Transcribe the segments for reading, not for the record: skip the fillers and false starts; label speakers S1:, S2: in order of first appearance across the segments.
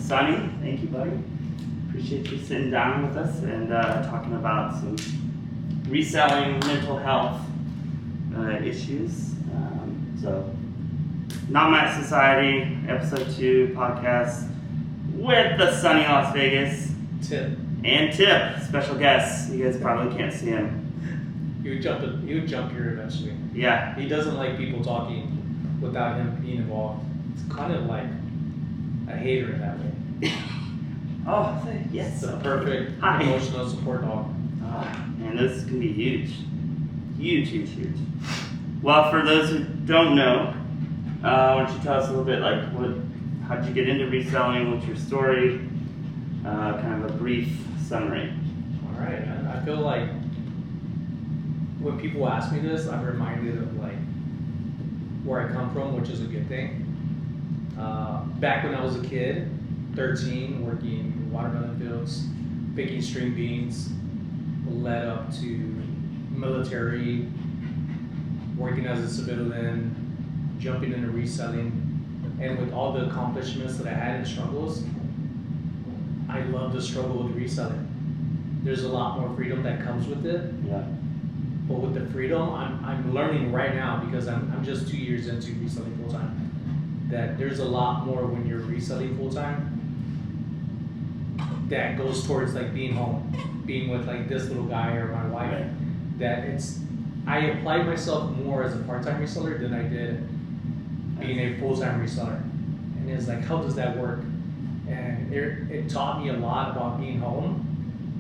S1: Sonny, thank you, buddy. Appreciate you sitting down with us and talking about some reselling mental health issues. So, Not My Society, episode 2 podcast with the sunny Las Vegas.
S2: Tip.
S1: And Tip, special guest. You guys probably can't see him.
S2: He would jump here eventually.
S1: Yeah.
S2: He doesn't like people talking without him being involved. It's kind of like a hater in that way.
S1: Oh, yes.
S2: It's the perfect
S1: Hi.
S2: emotional support dog.
S1: Man, this can be huge. Huge. Well, for those who don't know, why don't you tell us a little bit, how'd you get into reselling? What's your story? Kind of a brief summary.
S2: All right, man. I feel like when people ask me this, I'm reminded of where I come from, which is a good thing. Back when I was a kid, 13, working watermelon fields, picking string beans, led up to military, working as a civilian, jumping into reselling, and with all the accomplishments that I had and struggles, I love the struggle with reselling. There's a lot more freedom that comes with it.
S1: Yeah.
S2: But with the freedom, I'm learning right now, because I'm just 2 years into reselling full time, that there's a lot more when you're reselling full time that goes towards being home, being with this little guy or my wife.
S1: Right.
S2: I applied myself more as a part-time reseller than I did being a full-time reseller. And it's how does that work? And it taught me a lot about being home,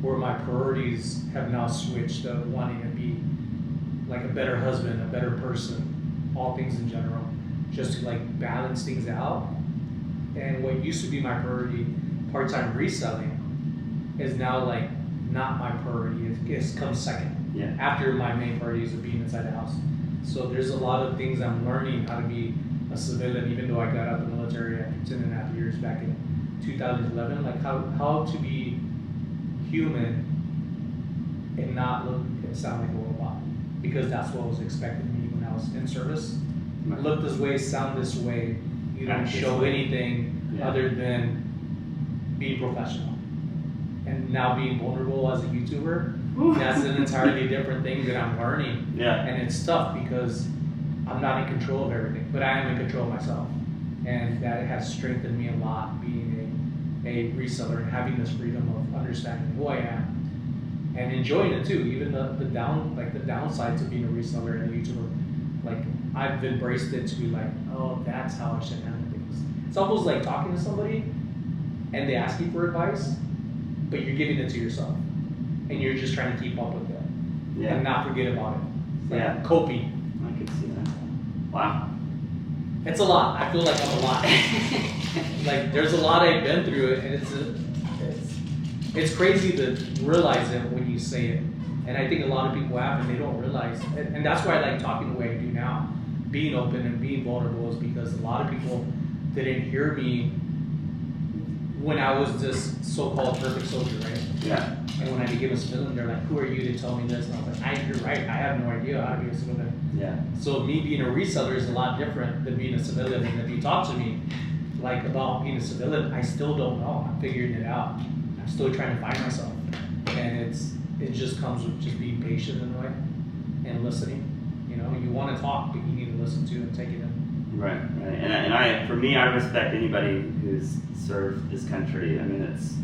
S2: where my priorities have now switched to wanting to be a better husband, a better person, all things in general, just to balance things out. And what used to be my priority, part-time reselling, is now not my priority. It comes second.
S1: Yeah.
S2: After my main priorities of being inside the house. So there's a lot of things I'm learning how to be a civilian, even though I got out of the military after 10.5 years back in 2011, how to be human and not look and sound like a robot, because that's what was expected of me when I was in service.
S1: Right.
S2: Look this way, sound this way. You don't show anything other than being professional. And now being vulnerable as a YouTuber, that's an entirely different thing that I'm learning.
S1: Yeah.
S2: And it's tough because I'm not in control of everything, but I am in control of myself. And that has strengthened me a lot, being a reseller and having this freedom of understanding who I am and enjoying it too. Even the downsides of being a reseller and a YouTuber. I've embraced it to be oh, that's how I should handle things. It's almost like talking to somebody and they ask you for advice, but you're giving it to yourself. And you're just trying to keep up with it.
S1: Yeah.
S2: And not forget about it. Coping.
S1: I could see that. Wow.
S2: It's a lot. I feel like I'm a lot. There's a lot I've been through it, and it's crazy to realize it when you say it. And I think a lot of people have, and they don't realize. And that's why I like talking the way I do now. Being open and being vulnerable is because a lot of people didn't hear me when I was this so-called perfect soldier, right?
S1: Yeah.
S2: And when I became a civilian, they're like, "Who are you to tell me this?" And I was like, "You're right. I have no idea how to be a civilian."
S1: Yeah.
S2: So me being a reseller is a lot different than being a civilian. And if you talk to me about being a civilian, I still don't know. I'm figuring it out. I'm still trying to find myself. And it just comes with just being patient in a way and listening. You want to talk, but you need to listen to and take it in.
S1: Right. And for me, I respect anybody who's served this country. I mean, it's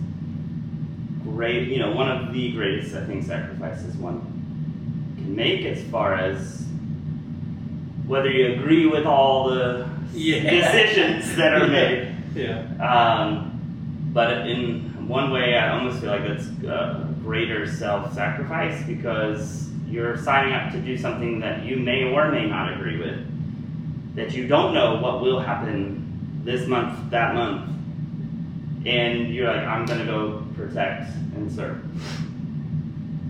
S1: great. One of the greatest, I think, sacrifices one can make, as far as whether you agree with all the decisions that are made.
S2: Yeah.
S1: But in one way, I almost feel like that's a greater self-sacrifice, because you're signing up to do something that you may or may not agree with, that you don't know what will happen this month, that month, and you're I'm going to go protect and serve.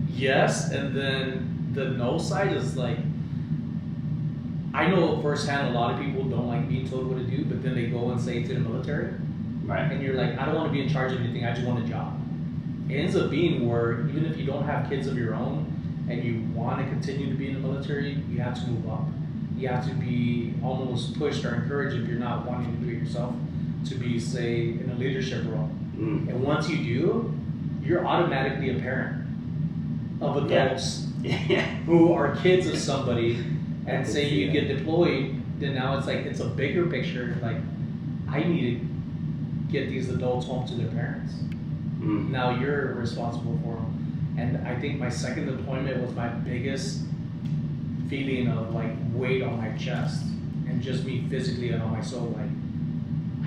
S2: Yes, and then the no side is I know firsthand a lot of people don't like being told what to do, but then they go and say it to the military.
S1: Right.
S2: And you're I don't want to be in charge of anything, I just want a job. It ends up being where even if you don't have kids of your own and you want to continue to be in the military, you have to move up. You have to be almost pushed or encouraged, if you're not wanting to do it yourself, to be, say, in a leadership role. And once you do, you're automatically a parent of adults who are kids of somebody, and say you get deployed, then now it's like, it's a bigger picture, like, I need to get these adults home to their parents. Now you're responsible for them. And I think my second deployment was my biggest feeling of like weight on my chest, and just me physically and on my soul, like,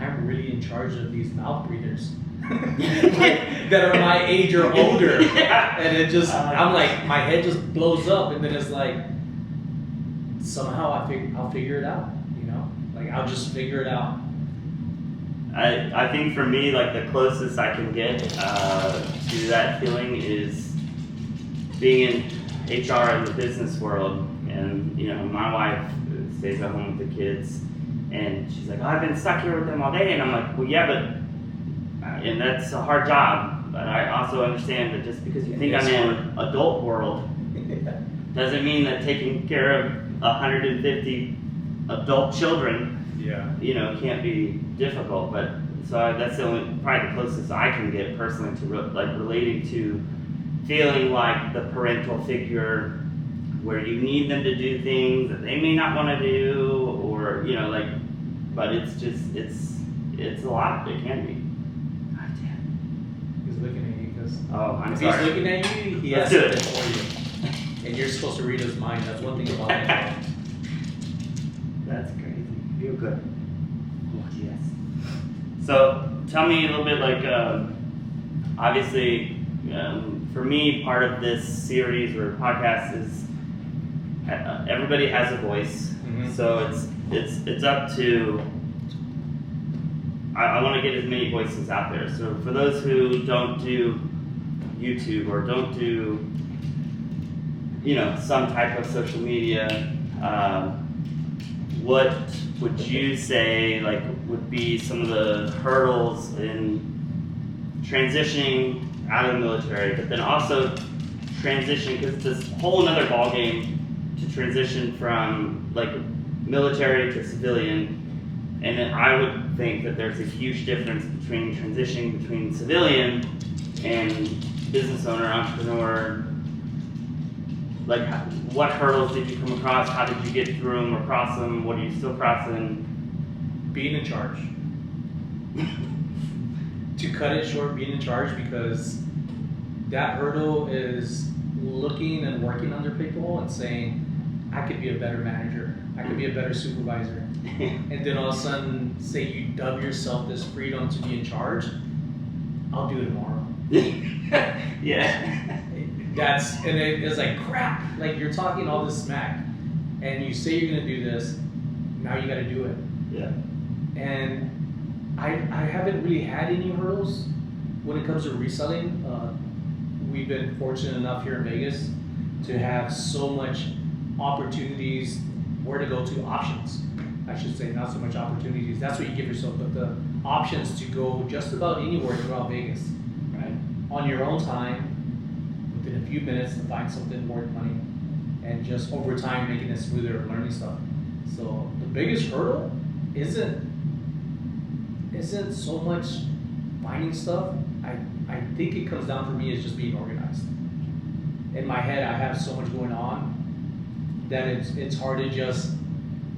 S2: I'm really in charge of these mouth breathers that are my age or older. And it just, I'm like, my head just blows up, and then it's like, somehow I'll figure it out, you know? Like, I'll just figure it out.
S1: I think for me, like, the closest I can get to that feeling is being in HR in the business world. And, you know, my wife stays at home with the kids, and she's like, oh, I've been stuck here with them all day. And I'm like, well, yeah, but, and that's a hard job. But I also understand that just because you think I'm in adult world doesn't mean that taking care of 150 adult children, you know, can't be difficult. But so that's probably the closest I can get personally to relating to feeling like the parental figure, where you need them to do things that they may not want to do, or, you know, like, but it's just, it's a lot. It can be. God damn.
S2: He's looking at you because
S1: I'm
S2: sorry.
S1: He's
S2: looking at you, he has something for you. And you're supposed to read his mind. That's one thing about him.
S1: That's crazy. Feel good. Oh, yes. So tell me a little bit, like, obviously, for me, part of this series or podcast is everybody has a voice. So it's up to, I want to get as many voices out there. So for those who don't do YouTube or don't do, you know, some type of social media, what would you say, like, would be some of the hurdles in transitioning out of the military, but then also transitioning, because it's this whole another ballgame to transition from, like, military to civilian. And then I would think that there's a huge difference between transitioning between civilian and business owner, entrepreneur. Like, what hurdles did you come across? How did you get through them or cross them? What are you still crossing?
S2: Being in charge. To cut it short, being in charge, because that hurdle is looking and working under people and saying, I could be a better manager, I could be a better supervisor. And then all of a sudden, say you dub yourself this freedom to be in charge, I'll do it tomorrow.
S1: Yeah.
S2: And it's like, crap, like, you're talking all this smack, and you say you're gonna do this, now you gotta do it.
S1: Yeah.
S2: And I haven't really had any hurdles when it comes to reselling. We've been fortunate enough here in Vegas to have so much opportunities, where to go to, options. I should say, not so much opportunities, that's what you give yourself, but the options to go just about anywhere throughout Vegas, right? On your own time, within a few minutes, to find something worth money, and just over time making it smoother and learning stuff. So the biggest hurdle isn't so much finding stuff. I think it comes down for me is just being organized. In my head, I have so much going on that it's hard to just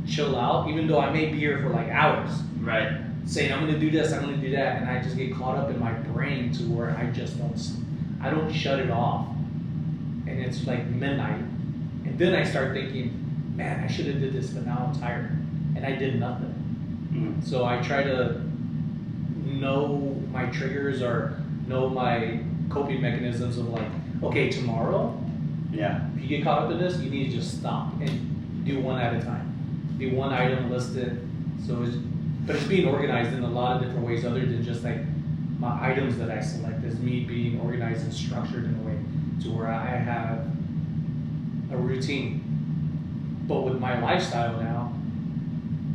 S2: chill out, even though I may be here for like hours.
S1: Right.
S2: Saying I'm gonna do this, I'm gonna do that, and I just get caught up in my brain to where I don't shut it off. And it's like midnight, and then I start thinking, man, I should have did this, but now I'm tired, and I did nothing. So I try to know my triggers or know my coping mechanisms of, like, okay, tomorrow, if you get caught up in this, you need to just stop and do one at a time. Do one item, list it. But it's being organized in a lot of different ways other than just like my items that I select, is me being organized and structured in a way to where I have a routine. But with my lifestyle now,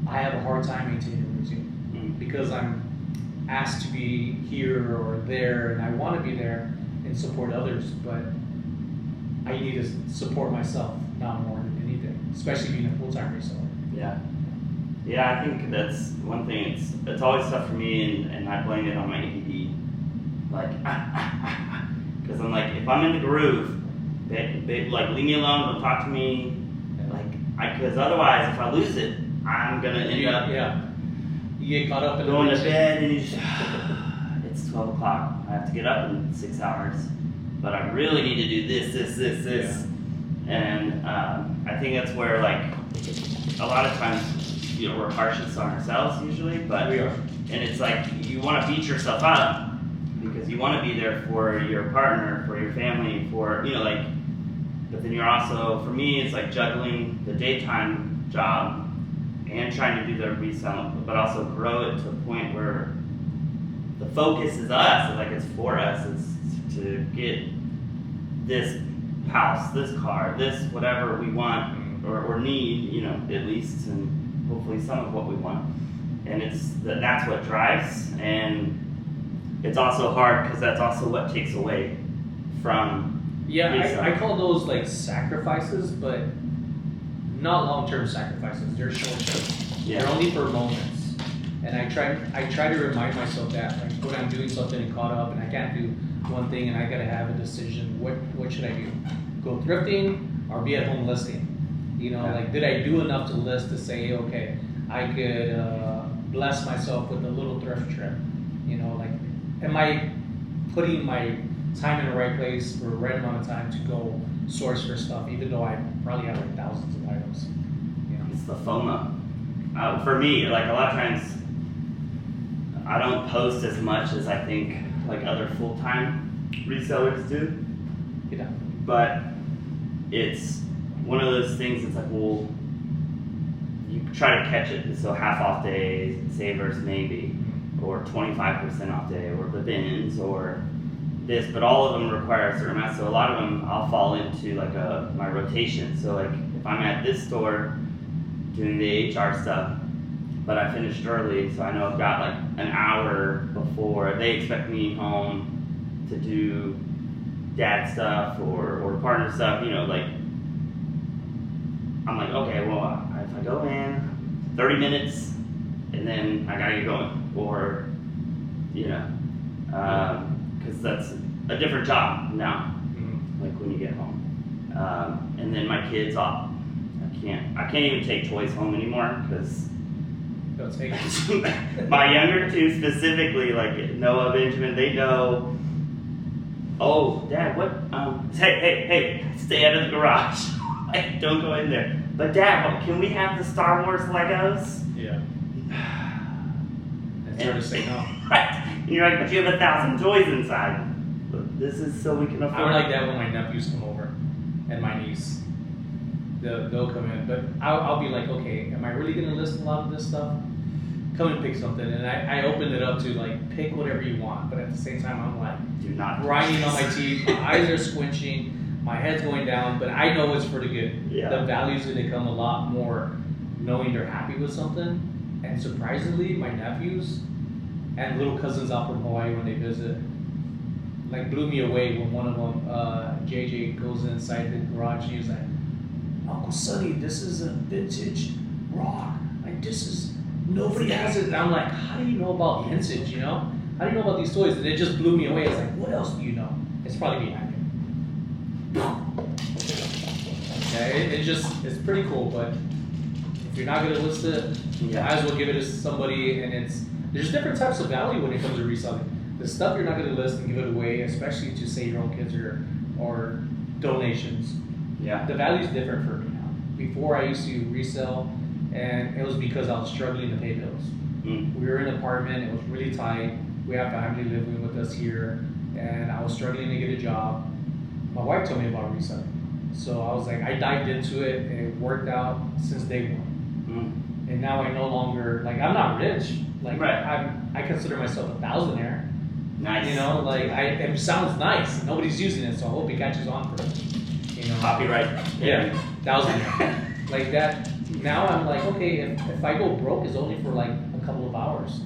S2: I have a hard time maintaining a routine because I'm asked to be here or there, and I want to be there and support others, but I need to support myself now more than anything, especially being a full-time reseller.
S1: Yeah. Yeah, I think that's one thing. It's always tough for me, and I blame it on my ADD. Like, because I'm like, if I'm in the groove, like leave me alone, don't talk to me. Like, because otherwise, if I lose it, I'm gonna end up
S2: you get caught up in
S1: going to bed, and you just it's 12 o'clock. I have to get up in 6 hours, but I really need to do this, and I think that's where like a lot of times, you know, we're harshest on ourselves usually, but
S2: we are.
S1: And it's like you want to beat yourself up because you want to be there for your partner, for your family, for, you know, like, but then you're also, for me, it's like juggling the daytime job and trying to do the reselling, but also grow it to a point where the focus is us, like it's for us, it's to get this house, this car, this whatever we want or need, you know, at least, and hopefully some of what we want. And that's what drives, and it's also hard because that's also what takes away from.
S2: Yeah, I call those like sacrifices, but not long-term sacrifices. They're short-term.
S1: Yeah.
S2: They're only for moments. And I try to remind myself that, like, when I'm doing something and caught up and I can't do one thing and I gotta have a decision, what should I do? Go thrifting or be at home listing? You know, like, did I do enough to list to say, okay, I could bless myself with a little thrift trip? You know, like, am I putting my time in the right place for the right amount of time to go source for stuff, even though I probably have like thousands of items? You know?
S1: It's the FOMO. For me, like a lot of times, I don't post as much as I think like other full-time resellers do.
S2: Yeah.
S1: But it's one of those things. It's like, well, you try to catch it. So half off days, savers maybe, or 25% off day, or the bins, or this. But all of them require a certain amount. So a lot of them I'll fall into like my rotation. So like if I'm at this store doing the HR stuff, but I finished early, so I know I've got like an hour before they expect me home to do dad stuff or partner stuff, you know, like, I'm like, okay, well, if I go in 30 minutes and then I gotta get going, or, you know, because that's a different job now, like when you get home. And then my kids, I can't even take toys home anymore because my younger two specifically, like Noah, Benjamin, they know, oh, Dad, what, hey, stay out of the garage. Like, don't go in there. But Dad, can we have the Star Wars Legos?
S2: Yeah. It's hard to say no.
S1: Right. And you're like, but you have 1,000 toys inside. But this is so we can afford.
S2: I'm like that when my nephews come over and my niece. They'll come in, but I'll be like, okay, am I really gonna list a lot of this stuff? Come and pick something, and I open it up to like pick whatever you want, but at the same time I'm like,
S1: do not
S2: grinding on my teeth, my eyes are squinching, my head's going down, but I know it's for the good.
S1: Yeah.
S2: The value's gonna come a lot more knowing they're happy with something, and surprisingly, my nephews and little cousins out from Hawaii when they visit, like blew me away when one of them, JJ, goes inside the garage and he's like, Uncle Sonny, this is a vintage rock. Like, this is, nobody has it. And I'm like, how do you know about vintage, you know? How do you know about these toys? And it just blew me away. It's like, what else do you know? It's probably behind you. Okay, it's pretty cool, but if you're not gonna list it, you might as well give it to somebody, and there's different types of value when it comes to reselling. The stuff you're not gonna list and give it away, especially to say your own kids or donations.
S1: Yeah.
S2: The value is different for me now. Before I used to resell, and it was because I was struggling to pay bills. We were in an apartment, it was really tight. We have family living with us here, and I was struggling to get a job. My wife told me about reselling. So I was like, I dived into it, and it worked out since day one. And now I no longer, like, I'm not rich. Like,
S1: right.
S2: I consider myself a thousandaire.
S1: Nice.
S2: You know, like, it sounds nice. Nobody's using it, so I hope it catches on for it. You know,
S1: copyright.
S2: Yeah, thousandaire. Like that. Now I'm like, okay, if I go broke, it's only for like a couple of hours,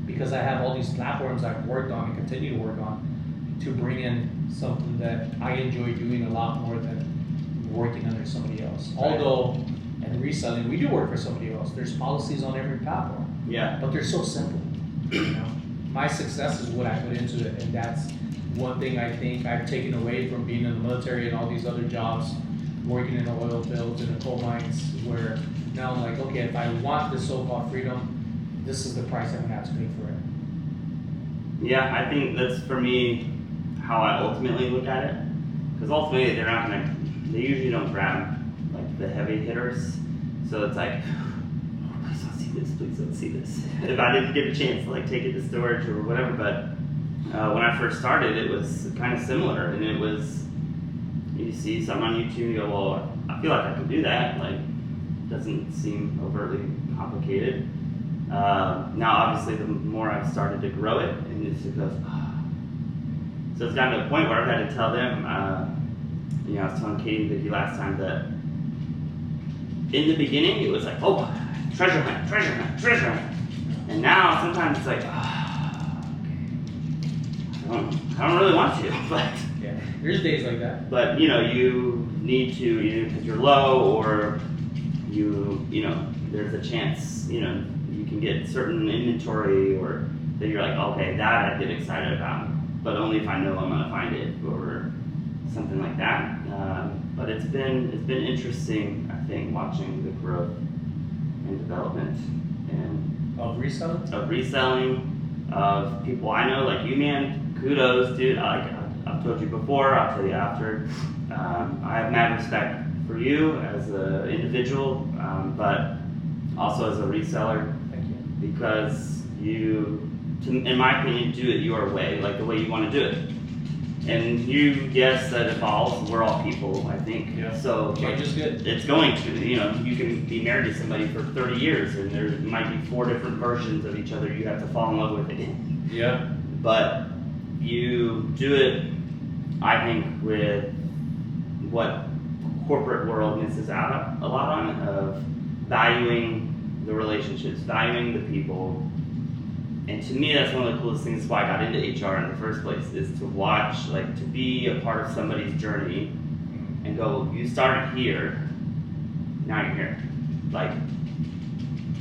S2: because I have all these platforms I've worked on and continue to work on to bring in something that I enjoy doing a lot more than working under somebody else. Right. Although, And reselling, we do work for somebody else. There's policies on every platform.
S1: Yeah.
S2: But they're so simple. You know, my success is what I put into it, and that's one thing I think I've taken away from being in the military and all these other jobs, working in the oil fields and the coal mines, where now I'm like, okay, if I want this so-called freedom, this is the price I'm gonna have to pay for it.
S1: Yeah, I think that's for me how I ultimately look at it. Because ultimately they usually don't grab like the heavy hitters. So it's like, please don't see this, please don't see this. If I didn't get a chance to like take it to storage or whatever, but when I first started, it was kind of similar, and it was, you see something on YouTube and you go, well, I feel like I can do that. Like, it doesn't seem overtly complicated. Now, obviously, the more I've started to grow it, and it just goes, so it's gotten to a point where I've had to tell them, you know, I was telling Katie and Vicky last time that in the beginning, it was like, oh, treasure hunt, treasure hunt, treasure hunt. And now, sometimes it's like, I don't really want to, but
S2: yeah, there's days like that.
S1: But you know, you need to, either because you're low, or you know, there's a chance, you know, you can get certain inventory, or that you're like, okay, that I get excited about, but only if I know I'm gonna find it, or something like that. But it's been interesting, I think, watching the growth and development and
S2: of
S1: reselling, of people I know, like you, man. Kudos, dude. I've told you before, I'll tell you after. I have mad respect for you as an individual, but also as a reseller.
S2: Thank you.
S1: Because you, in my opinion, do it your way, like the way you want to do it. And you, yes, that evolves. We're all people, I think.
S2: Yeah.
S1: So
S2: change is good.
S1: It's going to. You know, you can be married to somebody for 30 years, and there might be 4 different versions of each other. You have to fall in love with it.
S2: Yeah.
S1: But you do it, I think, with what corporate world misses out a lot on, of valuing the relationships, valuing the people. And to me, that's one of the coolest things why I got into HR in the first place, is to watch, like, to be a part of somebody's journey and go, you started here, now you're here. Like,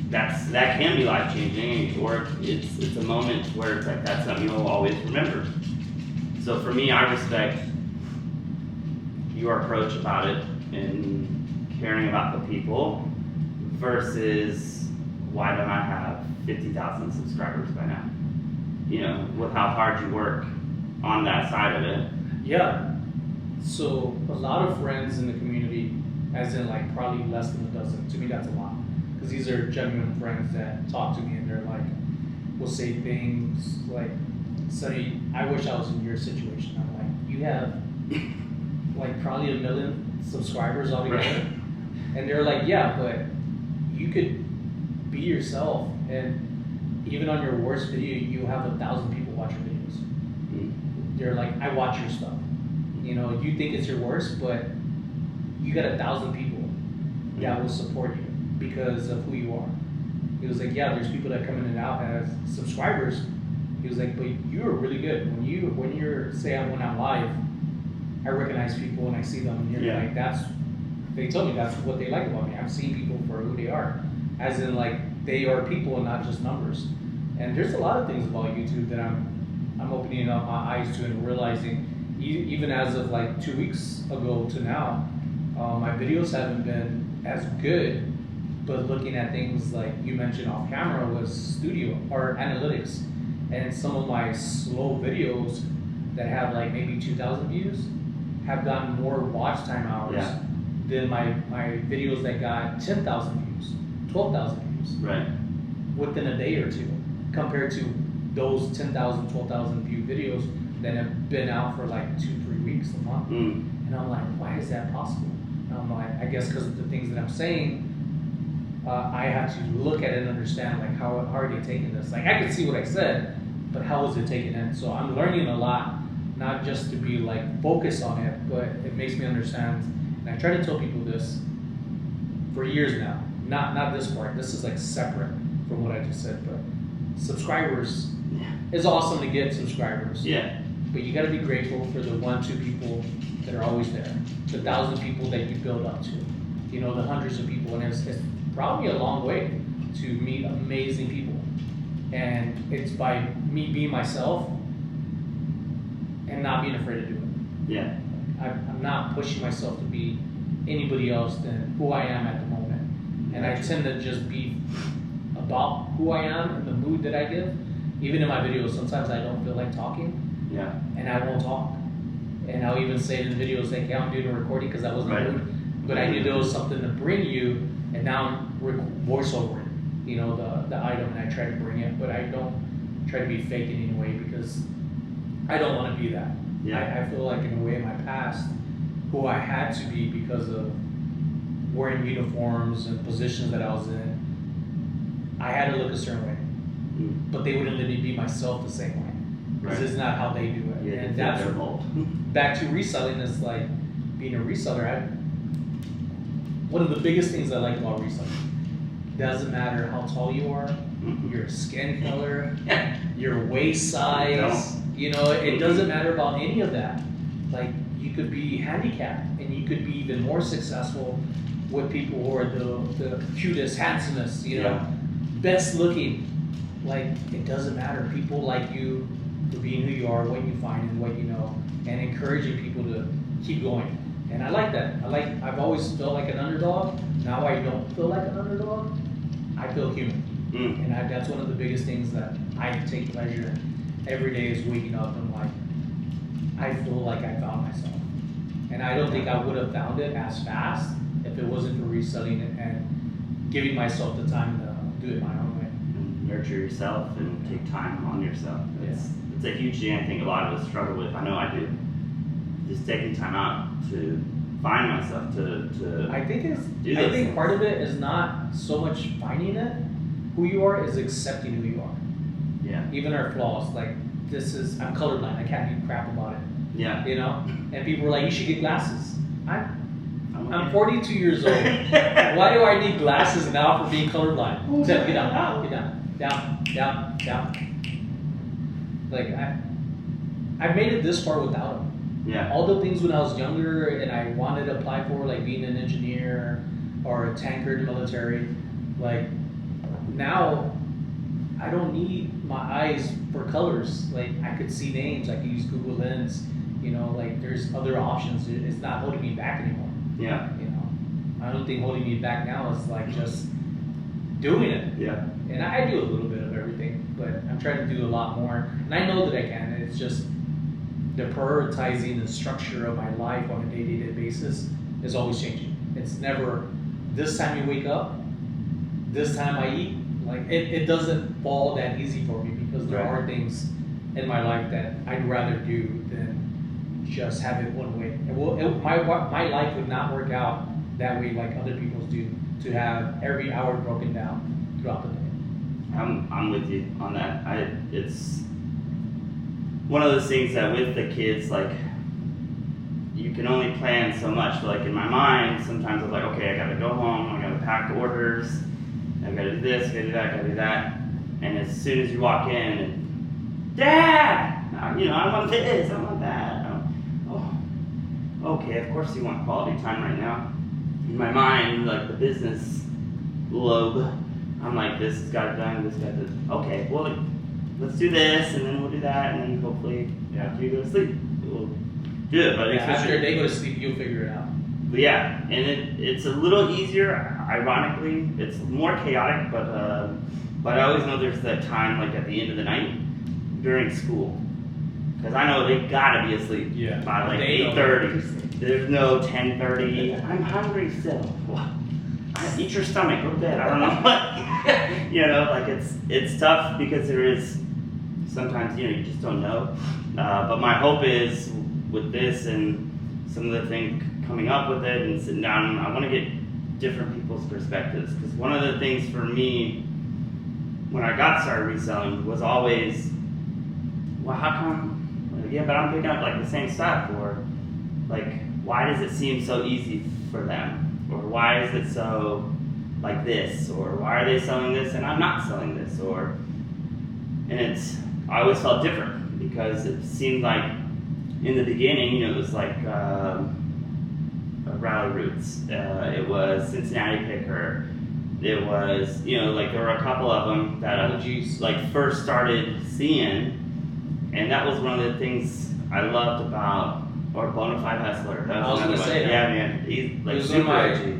S1: that can be life changing, or it's a moment where it's like that's something you'll always remember. So for me, I respect your approach about it and caring about the people versus why don't I have 50,000 subscribers by now? You know, with how hard you work on that side of it.
S2: Yeah. So a lot of friends in the community, as in like probably less than a dozen. To me, that's a lot. Because these are genuine friends that talk to me and they're like, will say things like, Sonny, I wish I was in your situation. I'm like, you have like probably 1 million subscribers altogether.
S1: Right.
S2: And they're like, yeah, but you could be yourself, and even on your worst video, you have 1,000 people watch your videos.
S1: Mm.
S2: They're like, I watch your stuff. You know, you think it's your worst, but you got 1,000 people that will support you because of who you are. He was like, yeah, there's people that come in and out as subscribers. He was like, but you're really good. When you're say when I'm live, I recognize people and I see them, and you're like, they told me that's what they like about me. I'm seeing people for who they are, as in like they are people and not just numbers. And there's a lot of things about YouTube that I'm opening up my eyes to and realizing, even as of like 2 weeks ago to now, my videos haven't been as good. But looking at things like you mentioned off camera was studio or analytics, and some of my slow videos that have like maybe 2,000 views have gotten more watch time hours than my videos that got 10,000 views, 12,000 views,
S1: right,
S2: within a day or two, compared to those 10,000, 12,000 view videos that have been out for like 2-3 weeks a month. And I'm like, why is that possible? And I'm like, I guess because of the things that I'm saying. I have to look at it and understand like how are they taking this. Like I can see what I said, but how is it taken in? So I'm learning a lot, not just to be like focused on it, but it makes me understand. And I try to tell people this for years now. Not this part. This is like separate from what I just said. But subscribers, it's awesome to get subscribers.
S1: Yeah.
S2: But you got to be grateful for the 1-2 people that are always there, the 1,000 people that you build up to. you know, the hundreds of people, and it's brought me a long way to meet amazing people. And it's by me being myself and not being afraid to do it.
S1: Yeah.
S2: I'm not pushing myself to be anybody else than who I am at the moment. And I tend to just be about who I am and the mood that I give. Even in my videos, sometimes I don't feel like talking. Yeah. And I won't talk. And I'll even say in the videos, like, yeah, I'm doing a recording because I wasn't in the mood. But I knew there was something to bring you, and now I'm voice over it, you know, the item, and I try to bring it. But I don't try to be fake in any way because I don't want to be that. Yeah. I feel like in a way in my past, who I had to be because of wearing uniforms and positions that I was in, I had to look a certain way. But they wouldn't let me be myself the same way. Because it's not how they do it.
S1: Yeah,
S2: and that's back to reselling is like being a reseller. One of the biggest things I like about reselling, doesn't matter how tall you are, your skin color, your waist size, you know, it doesn't matter about any of that. Like, you could be handicapped and you could be even more successful with people who are the cutest, handsomest, you know, best looking. Like, it doesn't matter. People like you for being who you are, what you find and what you know, and encouraging people to keep going. And I like that. I've always felt like an underdog. Now I don't feel like an underdog. I feel human. And that's one of the biggest things that I take pleasure in every day is waking up and like, I feel like I found myself. And I don't think I would have found it as fast if it wasn't for reselling it and giving myself the time to do it my own way.
S1: And nurture yourself and take time on yourself. It's a huge thing I think a lot of us struggle with. I know I do. Just taking time out to find myself, to
S2: I think part of it is not so much finding it, who you are, is accepting who you are. Yeah. Even our flaws, like I'm colorblind, I can't do crap about it. Yeah. You know? And people were like, you should get glasses. I'm 42 years old. Why do I need glasses now for being colorblind? Get down. Like, I made it this far without them. Yeah. All the things when I was younger and I wanted to apply for, like being an engineer or a tanker in the military, like now I don't need my eyes for colors. Like, I could see names, I could use Google Lens, you know, like there's other options. It's not holding me back anymore. Yeah. You know, I don't think holding me back now is like just doing it. Yeah. And I do a little bit of everything, but I'm trying to do a lot more. And I know that I can. It's just the prioritizing the structure of my life on a day-to-day basis is always changing. It's never this time you wake up, this time I eat. Like, it doesn't fall that easy for me because there are things in my life that I'd rather do than just have it one way. My life would not work out that way like other people's do, to have every hour broken down throughout the day.
S1: I'm with you on that. It's one of those things that with the kids, like, you can only plan so much. Like, in my mind, sometimes I'm like, okay, I gotta go home, I gotta pack orders, I gotta do this, I gotta do that, I gotta do that. And as soon as you walk in, and, Dad! You know, I want this, I want that. Okay, of course you want quality time right now. In my mind, like the business lobe, I'm like, this has got it done, this got it. Okay, well, let's do this, and then we'll do that, and then hopefully after you go to sleep, we'll do it. But
S2: after they go to sleep, you'll figure it out.
S1: But yeah, and it's a little easier. Ironically, it's more chaotic, but I always know there's that time, like at the end of the night during school, because I know they gotta be asleep by like 8:30. There's no 10:30. I'm hungry still. Eat your stomach, go to bed. I don't know what. You know, like it's tough because there is sometimes, you know, you just don't know. But my hope is with this and some of the things coming up with it and sitting down, I want to get different people's perspectives, because one of the things for me when I got started reselling was always, well, how come? Yeah, but I'm picking up like the same stuff, or like, why does it seem so easy for them, or why is it so like this, or why are they selling this and I'm not selling this, and I always felt different because it seemed like in the beginning, you know, it was like Rally Roots. It was Cincinnati Picker. It was, like there were a couple of them that I first started seeing, and that was one of the things I loved about, or Bonafide Hustler. That was
S2: I was
S1: another
S2: gonna
S1: one.
S2: say
S1: Yeah, man, he's like
S2: was
S1: super OG.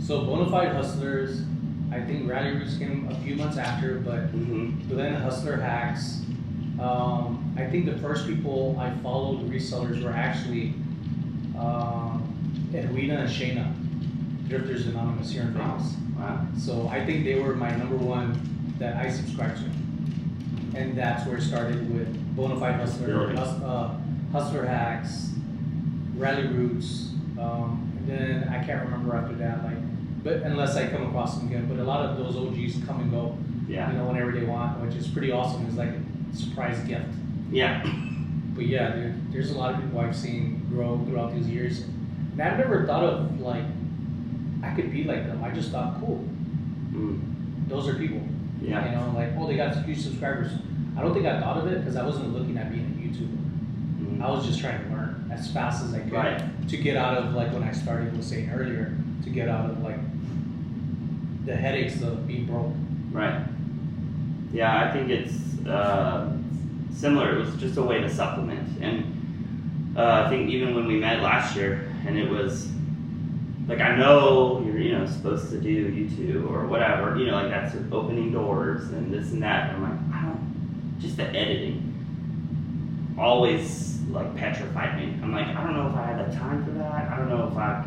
S2: So Bonafide Hustlers, I think Rally Roots came a few months after, but then Hustler Hacks. I think the first people I followed resellers were actually Edwina and Shayna, Drifters Anonymous here in Vegas.
S1: Wow.
S2: So I think they were my number one that I subscribed to, and that's where it started with Bonafide Hustler, Hustler Hacks, Rally Roots, and then I can't remember after that. But unless I come across them again, but a lot of those OGs come and go.
S1: Yeah.
S2: Whenever they want, which is pretty awesome. It's like a surprise gift.
S1: Yeah.
S2: But yeah, dude, there's a lot of people I've seen grow throughout these years, and I've never thought of I could be like them. I just thought, cool. Those are people.
S1: Yeah.
S2: They got huge subscribers. I don't think I thought of it because I wasn't looking at being a YouTuber. I was just trying to learn as fast as I could to get out of when I started was saying earlier, to get out of the headaches of being broke.
S1: Right. Yeah, I think it's similar. It was just a way to supplement, and I think even when we met last year, and it was I know you're supposed to do YouTube or whatever, that's opening doors and this and that. And I'm like, just the editing always petrified me. I'm like, I don't know if I had the time for that. I don't know if I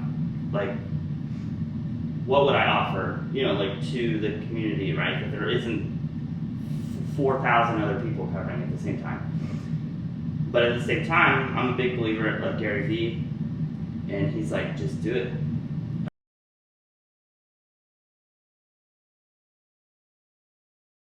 S1: what would I offer, to the community, right? That there isn't 4,000 other people covering at the same time. But at the same time, I'm a big believer at Gary Vee, and he's like, just do it.